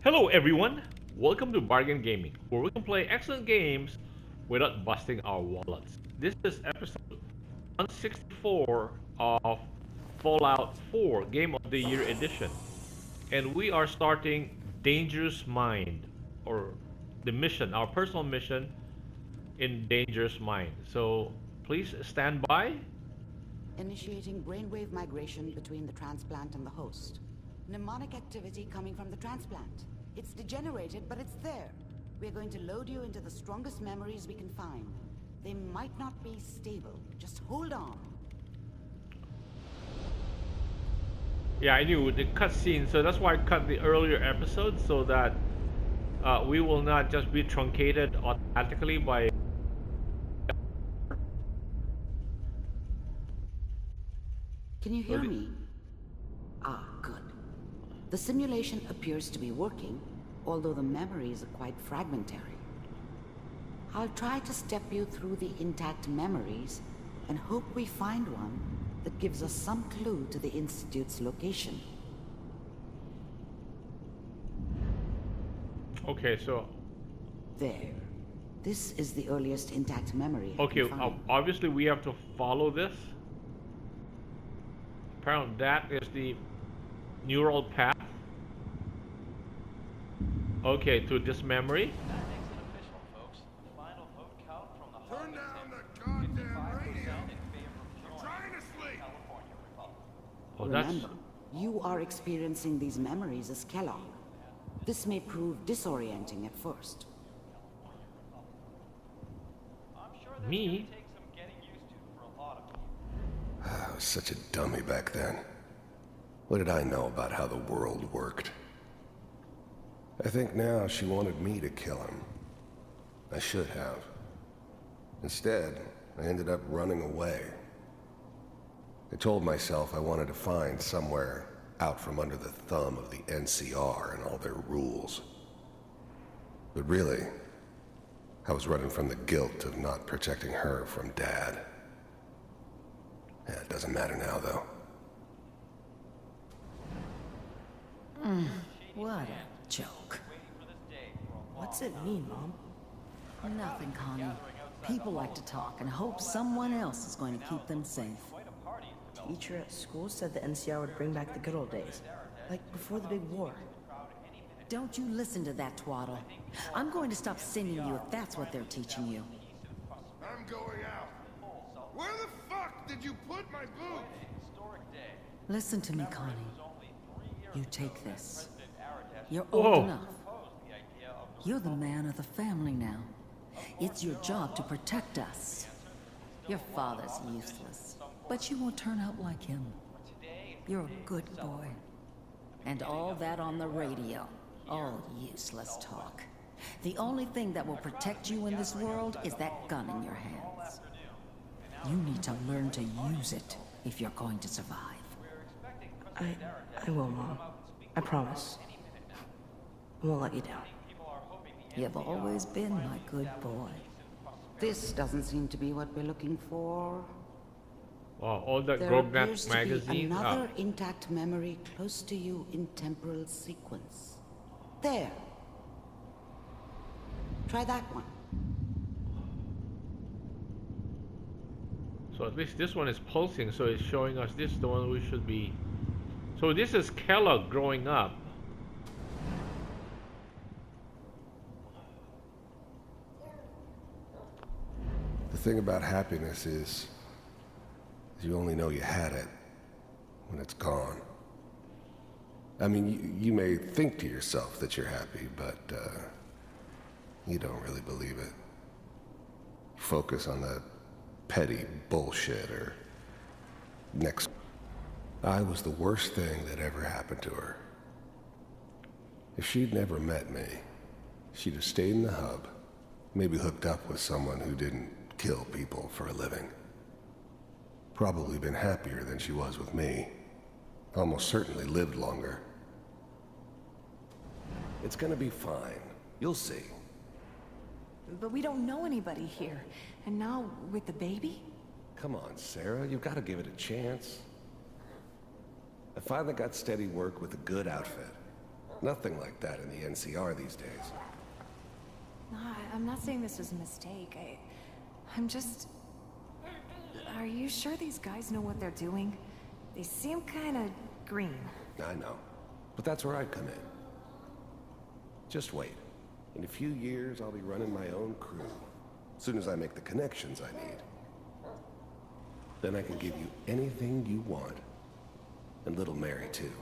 Hello everyone! Welcome to Bargain Gaming, where we can play excellent games without busting our wallets. This is episode 164 of Fallout 4 Game of the Year Edition. And we are starting Dangerous Mind, or the mission, our personal mission in Dangerous Mind. So please stand by. Initiating brainwave migration between the transplant and the host. Mnemonic activity coming from the transplant. It's degenerated, but it's there. We're going to load you into the strongest memories we can find. They might not be stable. Just hold on. Yeah, I knew the cutscene, so that's why I cut the earlier episode so that we will not just be truncated automatically by. Can you hear me? Ah, good. The simulation appears to be working, although the memories are quite fragmentary. I'll try to step you through the intact memories and hope we find one that gives us some clue to the Institute's location. Okay, so There. This is the earliest intact memory I okay, can find. obviously we have to follow this. Apparently, that is the neural path. Okay, to this memory. That makes it official, folks. The final vote count from the Turn Hawkins down and the goddamn 55% radio! in favor of I'm joining trying to the sleep! California Republic. Oh, that's Remember, you are experiencing these memories as Kellogg. This may prove disorienting at first. I'm sure that's me. gonna take some getting used to for a lot of people. I was such a dummy back then. What did I know about how the world worked? I think now she wanted me to kill him. I should have. Instead, I ended up running away. I told myself I wanted to find somewhere out from under the thumb of the NCR and all their rules. But really, I was running from the guilt of not protecting her from Dad. Yeah, it doesn't matter now, though. What a joke. What's it mean, Mom? Nothing, Connie. People like to talk and hope someone else is going to keep them safe. Teacher at school said the NCR would bring back the good old days. Like before the big war. Don't you listen to that twaddle. I'm going to stop singing you if that's what they're teaching you. I'm going out. Where the fuck did you put my boots? Listen to me, Connie. You take this. You're Whoa. old enough. You're the man of the family now. It's your job to protect us. Your father's useless, but you won't turn out like him. You're a good boy. And all that on the radio, all useless talk. The only thing that will protect you in this world is that gun in your hands. You need to learn to use it if you're going to survive. I will, Mom. I promise. I won't let you down. You've always been my good boy. This doesn't seem to be what we're looking for. wow, all that There Grognat appears to be magazine. another intact memory close to you in temporal sequence. There. Try that one. So at least this one is pulsing, so it's showing us this is the one we should be. So this is Kellogg growing up. The thing about happiness is you only know you had it when it's gone. I mean, you may think to yourself that you're happy, but you don't really believe it. You focus on that petty bullshit or next. I was the worst thing that ever happened to her. If she'd never met me, she'd have stayed in the hub, maybe hooked up with someone who didn't kill people for a living. Probably been happier than she was with me. Almost certainly lived longer. It's gonna be fine. You'll see. But we don't know anybody here. And now, with the baby? Come on, Sarah, you've got to give it a chance. I finally got steady work with a good outfit. Nothing like that in the NCR these days. No, I'm not saying this was a mistake. I'm just... Are you sure these guys know what they're doing? They seem kind of green. I know. But that's where I come in. Just wait. In a few years, I'll be running my own crew. As soon as I make the connections I need. Then I can give you anything you want. And little Mary, too.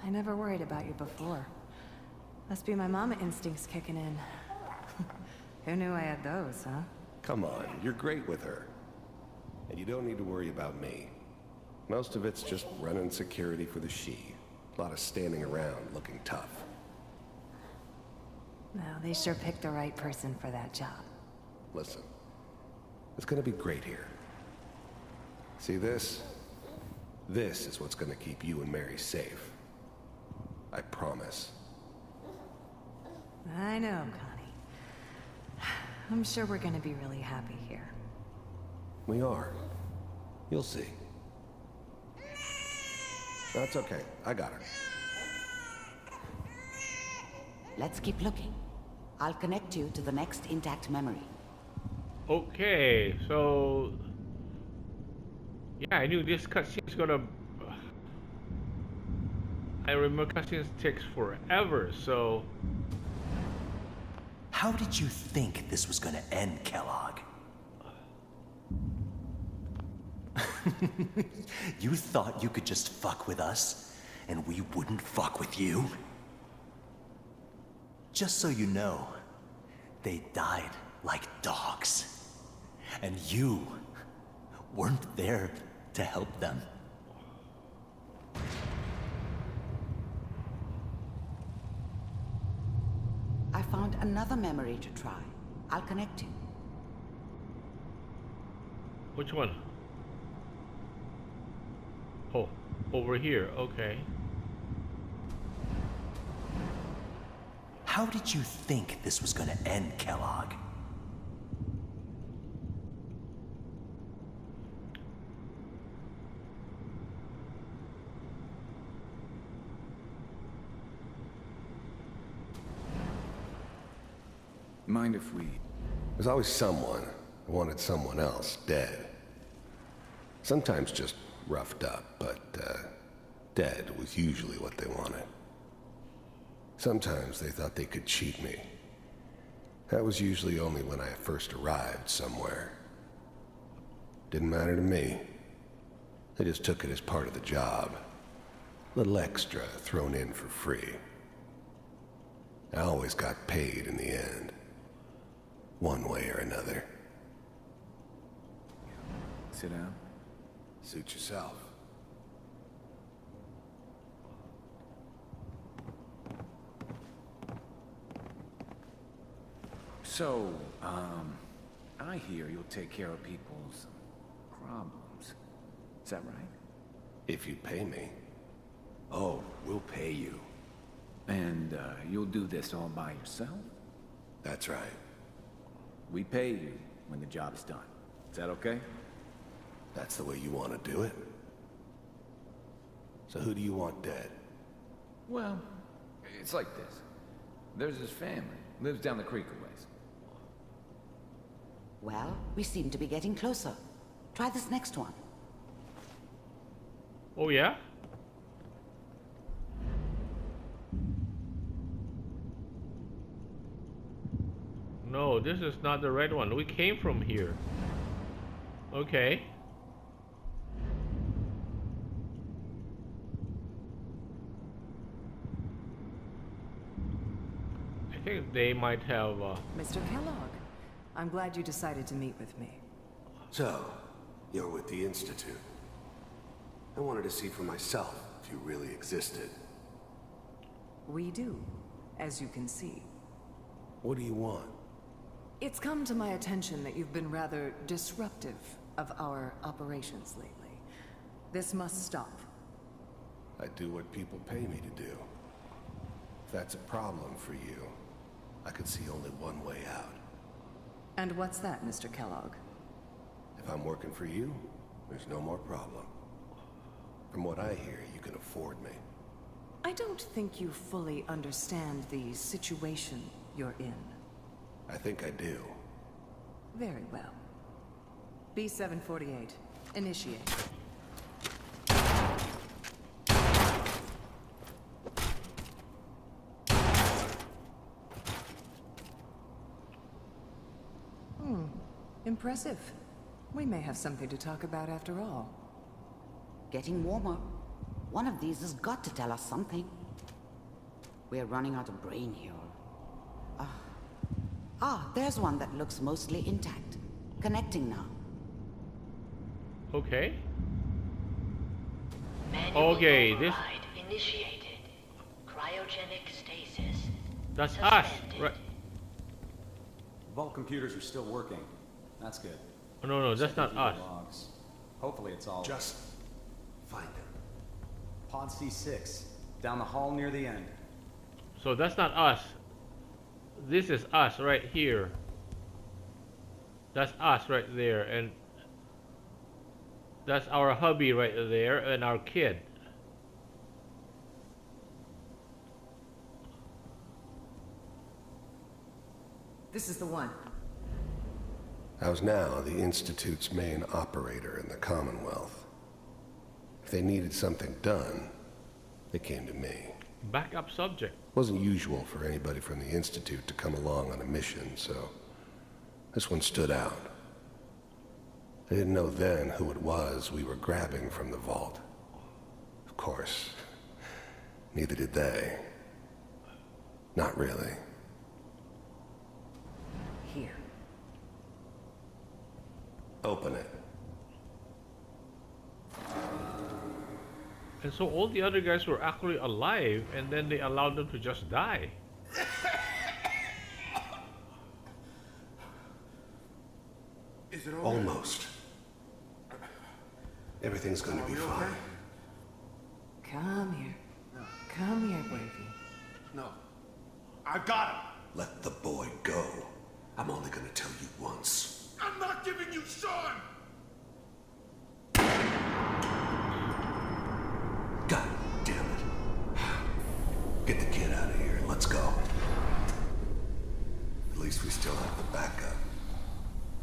I never worried about you before. Must be my mama instincts kicking in. Who knew I had those, huh? Come on, you're great with her. And you don't need to worry about me. Most of it's just running security for the she. A lot of standing around looking tough. No, they sure picked the right person for that job. Listen, it's gonna be great here. See this? This is what's gonna keep you and Mary safe. I promise. I know, Connie. I'm sure we're gonna be really happy here. We are. You'll see. That's okay. I got her. Let's keep looking. I'll connect you to the next intact memory. Okay, so yeah, I knew this cutscene's gonna. I remember cutscenes takes forever, so. How did you think this was gonna end, Kellogg? You thought you could just fuck with us, and we wouldn't fuck with you? Just so you know, they died like dogs. And you weren't there to help them. I found another memory to try. I'll connect you. Which one? Oh, over here, okay. How did you think this was gonna end, Kellogg? Mind if we... There's always someone who wanted someone else dead. Sometimes just roughed up, but dead was usually what they wanted. Sometimes they thought they could cheat me. That was usually only when I first arrived somewhere. Didn't matter to me. They just took it as part of the job. Little extra thrown in for free. I always got paid in the end. One way or another. Sit down. Suit yourself. So, I hear you'll take care of people's problems. Is that right? If you pay me. Oh, we'll pay you. And, you'll do this all by yourself? That's right. We pay you when the job's done. Is that okay? That's the way you want to do it? So who do you want dead? Well, it's like this. There's his family. Lives down the creek a ways. Well, we seem to be getting closer. Try this next one. Oh yeah? No, this is not the right one. We came from here. Okay. I think they might have Mr. Kellogg, I'm glad you decided to meet with me. So, you're with the Institute. I wanted to see for myself if you really existed. We do, as you can see. What do you want? It's come to my attention that you've been rather disruptive of our operations lately. This must stop. I do what people pay me to do. If that's a problem for you, I could see only one way out. And what's that, Mr. Kellogg? If I'm working for you, there's no more problem. From what I hear, you can afford me. I don't think you fully understand the situation you're in. I think I do. Very well. B-748, initiate. Impressive. We may have something to talk about after all. Getting warmer. One of these has got to tell us something. We're running out of brain here. There's one that looks mostly intact. Connecting now. Okay. Manual Okay, this... override initiated. Cryogenic stasis. That's suspended. us, right? Vault computers are still working. That's good. Oh, no, that's not Checking us. the logs. Hopefully it's all... Just find him. Pod C6, down the hall near the end. So that's not us. This is us right here. That's us right there, and that's our hubby right there, and our kid. This is the one. I was now the Institute's main operator in the Commonwealth. If they needed something done, they came to me. Backup subject. Wasn't usual for anybody from the Institute to come along on a mission, so this one stood out. I didn't know then who it was we were grabbing from the vault. Of course, neither did they. Not really. Here. Open it. And so all the other guys were actually alive, and then they allowed them to just die. Is it over? Almost. Everything's gonna be fine. Come here. Come here, baby. No. I've got him. Let the boy go. I'm only gonna tell you once. I'm not giving you Sean! God damn it. Get the kid out of here. Let's go. At least we still have the backup.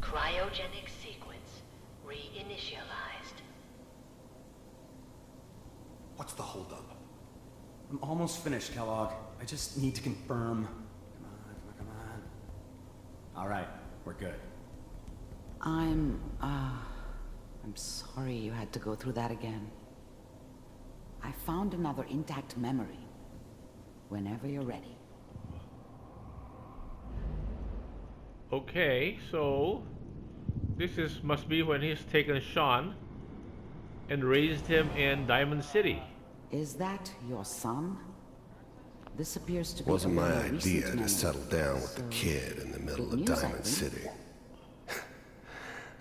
Cryogenic sequence reinitialized. What's the holdup? I'm almost finished, Kellogg. I just need to confirm. Come on. All right, we're good. I'm sorry you had to go through that again. I found another intact memory. Whenever you're ready. Okay, so this must be when he's taken Sean and raised him in Diamond City. Is that your son? This appears to be Wasn't a my very idea recent to memory, settle down with the so kid in the middle good of news, I Diamond think. City.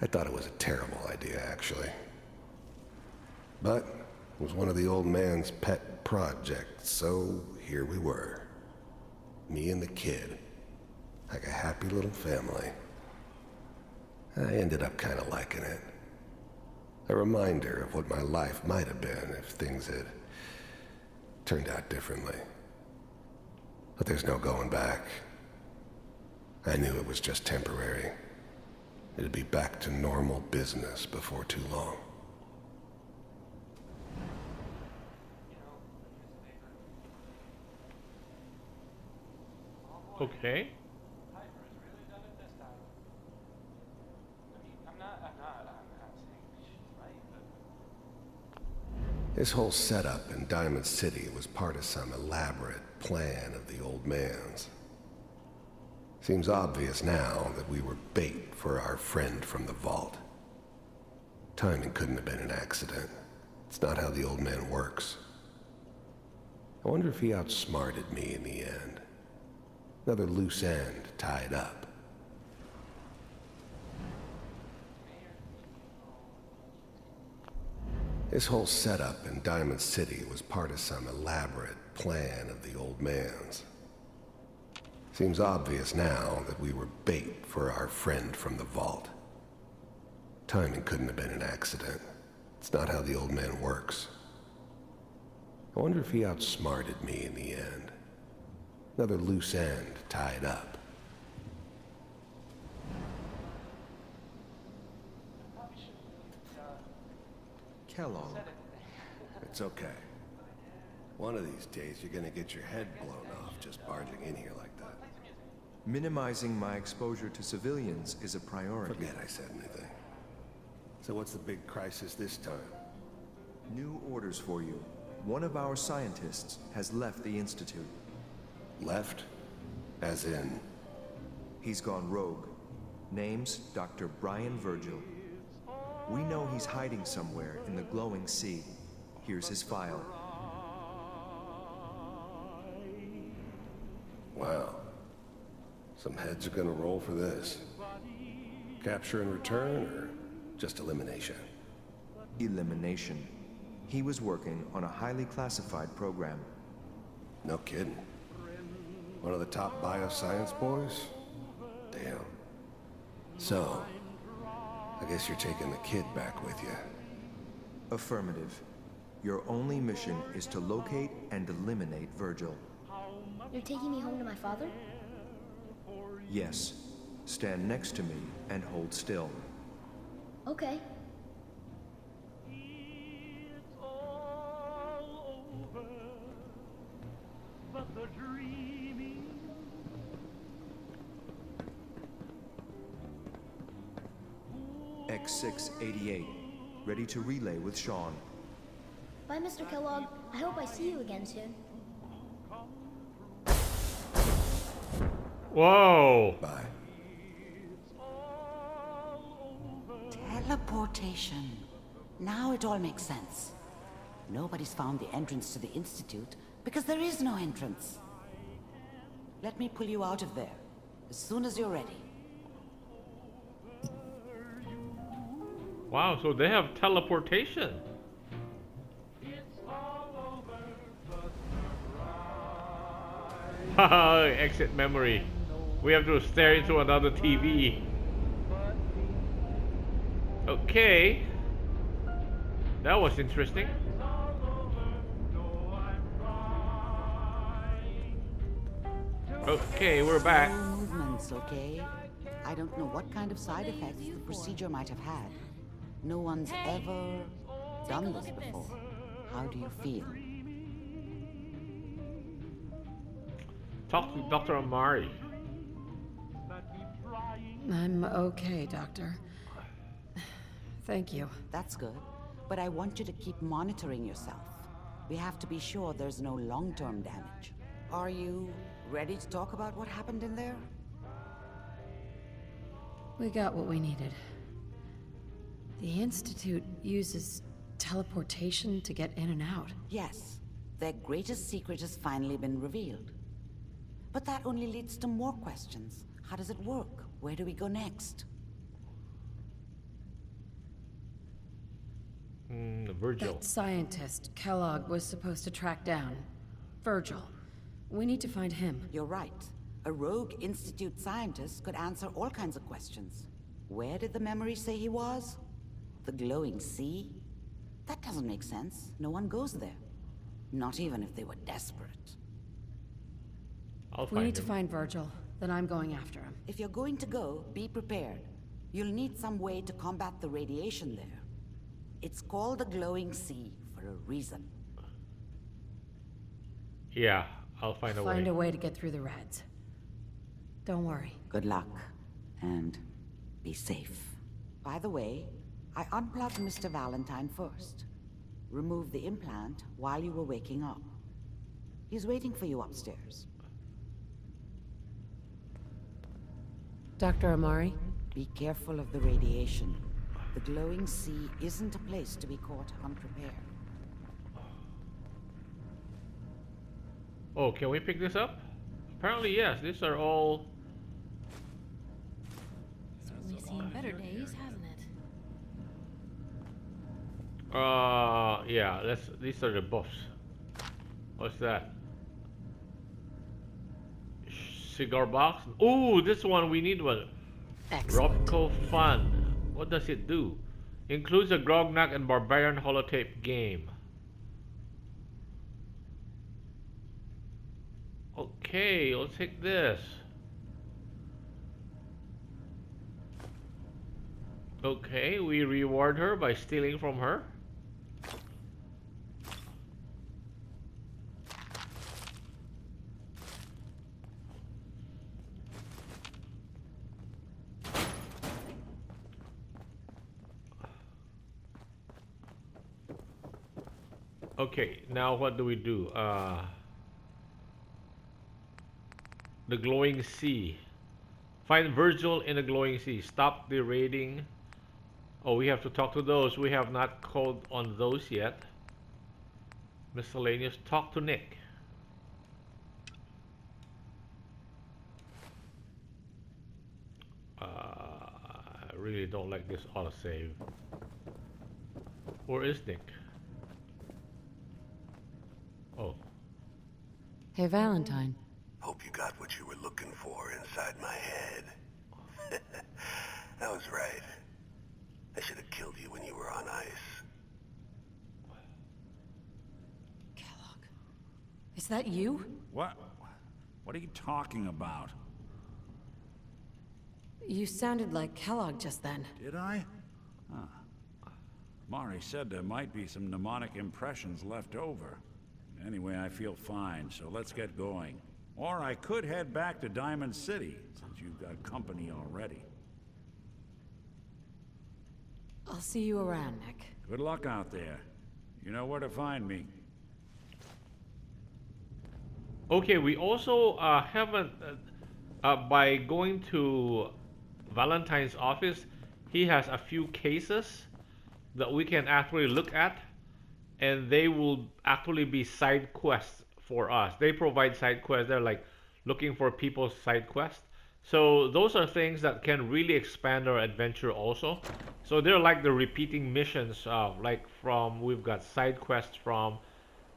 I thought it was a terrible idea, actually. But it was one of the old man's pet projects, so here we were. Me and the kid. Like a happy little family. I ended up kind of liking it. A reminder of what my life might have been if things had turned out differently. But there's no going back. I knew it was just temporary. It'd be back to normal business before too long. Okay. This whole setup in Diamond City was part of some elaborate plan of the old man's. Seems obvious now that we were bait for our friend from the vault. Timing couldn't have been an accident. It's not how the old man works. I wonder if he outsmarted me in the end. Another loose end tied up. This whole setup in Diamond City was part of some elaborate plan of the old man's. Seems obvious now that we were bait for our friend from the vault. Timing couldn't have been an accident. It's not how the old man works. I wonder if he outsmarted me in the end. Another loose end tied up. Kellogg. It's okay. One of these days you're gonna get your head blown off just barging in here like that. Minimizing my exposure to civilians is a priority. Forget I said anything. So what's the big crisis this time? New orders for you. One of our scientists has left the Institute. Left? As in? He's gone rogue. Name's Dr. Brian Virgil. We know he's hiding somewhere in the glowing sea. Here's his file. Wow. Some heads are gonna roll for this. Capture and return, or just elimination? Elimination. He was working on a highly classified program. No kidding. One of the top bioscience boys? Damn. So, I guess you're taking the kid back with you. Affirmative. Your only mission is to locate and eliminate Virgil. You're taking me home to my father? Yes. Stand next to me and hold still. Okay. X688. Ready to relay with Sean. Bye, Mr. Kellogg. I hope I see you again soon. Whoa! Bye. Teleportation. Now it all makes sense. Nobody's found the entrance to the Institute because there is no entrance. Let me pull you out of there as soon as you're ready. Wow, so they have teleportation. Haha, exit memory. We have to stare into another TV. Okay. That was interesting. Okay, we're back. Slow movements, okay? I don't know what kind of side effects the procedure might have had. No one's ever done this before. How do you feel? Talk to Dr. Amari. I'm okay, Doctor. Thank you. That's good. But I want you to keep monitoring yourself. We have to be sure there's no long-term damage. Are you ready to talk about what happened in there? We got what we needed. The Institute uses teleportation to get in and out. Yes. Their greatest secret has finally been revealed. But that only leads to more questions. How does it work? Where do we go next? Virgil. That scientist Kellogg was supposed to track down. Virgil. We need to find him. You're right. A rogue Institute scientist could answer all kinds of questions. Where did the memory say he was? The glowing sea? That doesn't make sense. No one goes there. Not even if they were desperate. We need to find Virgil. Then I'm going after him. If you're going to go, be prepared. You'll need some way to combat the radiation there. It's called the glowing sea for a reason. Yeah, I'll find a way. Find a way to get through the reds. Don't worry. Good luck. And be safe. By the way, I unplugged Mr. Valentine first. Removed the implant while you were waking up. He's waiting for you upstairs. Dr. Amari? Be careful of the radiation. The glowing sea isn't a place to be caught unprepared. Oh, can we pick this up? Apparently, yes. These are all... Certainly seen better days, hasn't it? Yeah, these are the buffs. What's that? Cigar box? Ooh, this one we need one. Excellent. Robco Fun. What does it do? Includes a Grognak and Barbarian holotape game. Okay, let's take this. Okay, we reward her by stealing from her. Okay, now what do we do? The glowing sea. Find Virgil in the glowing sea. Stop the raiding. Oh, we have to talk to those. We have not called on those yet. Miscellaneous. Talk to Nick. I really don't like this autosave. Where is Nick? Oh. Hey, Valentine. Hope you got what you were looking for inside my head. I was right. I should have killed you when you were on ice. Kellogg. Is that you? What? What are you talking about? You sounded like Kellogg just then. Did I? Huh. Mari said there might be some mnemonic impressions left over. Anyway, I feel fine, so let's get going. Or I could head back to Diamond City, since you've got company already. I'll see you around, Nick. Good luck out there. You know where to find me. Okay, we also haven't... by going to Valentine's office, he has a few cases that we can actually look at, and they will actually be side quests for us. They provide side quests. They're like looking for people's side quests. So those are things that can really expand our adventure also. So they're like the repeating missions, like we've got side quests from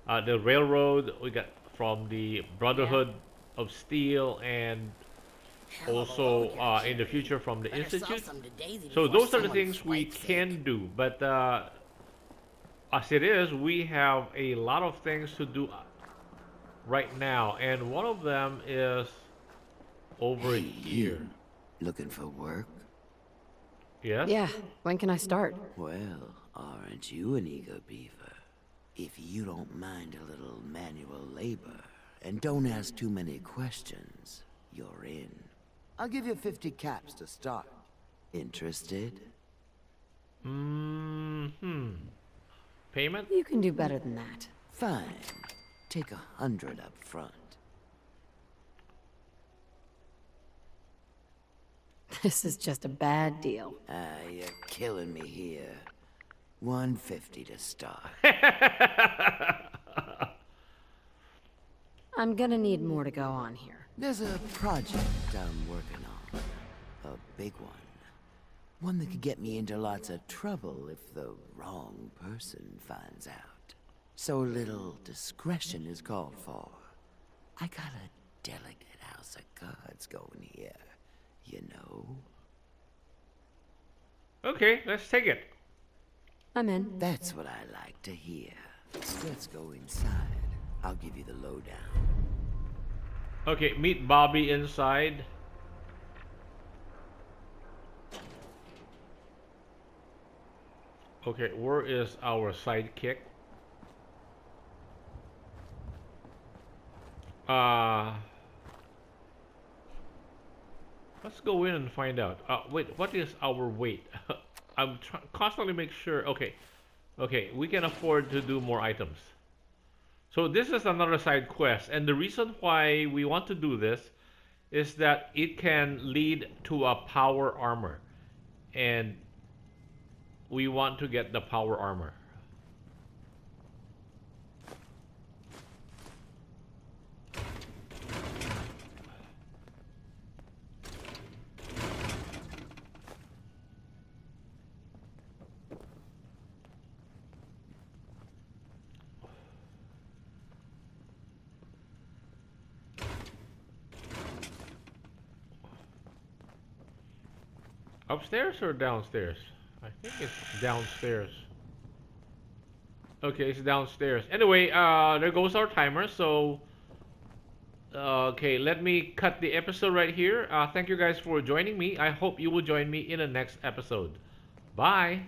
the railroad, we got from the Brotherhood of Steel, and also in the future from the Institute. So those are the things we can do, but as it is, we have a lot of things to do right now, and one of them is over here. Looking for work? Yes? Yeah, when can I start? Well, aren't you an eager beaver? If you don't mind a little manual labor, and don't ask too many questions, you're in. I'll give you 50 caps to start. Interested? Payment? You can do better than that. Fine. Take 100 up front. This is just a bad deal. You're killing me here. 150 to start. I'm gonna need more to go on here. There's a project I'm working on. A big one. One that could get me into lots of trouble if the wrong person finds out. So little discretion is called for. I got a delicate house of cards going here, you know. Okay, let's take it. I'm in. That's what I like to hear. So let's go inside. I'll give you the lowdown. Okay, meet Bobby inside. Okay, where is our sidekick? Let's go in and find out. Wait, what is our weight? I'm constantly make sure. Okay, we can afford to do more items. So this is another side quest, and the reason why we want to do this is that it can lead to a power armor, and we want to get the power armor. Upstairs or downstairs? I think it's downstairs. Okay, it's downstairs. Anyway, there goes our timer, so Okay, let me cut the episode right here. Thank you guys for joining me. I hope you will join me in the next episode. Bye.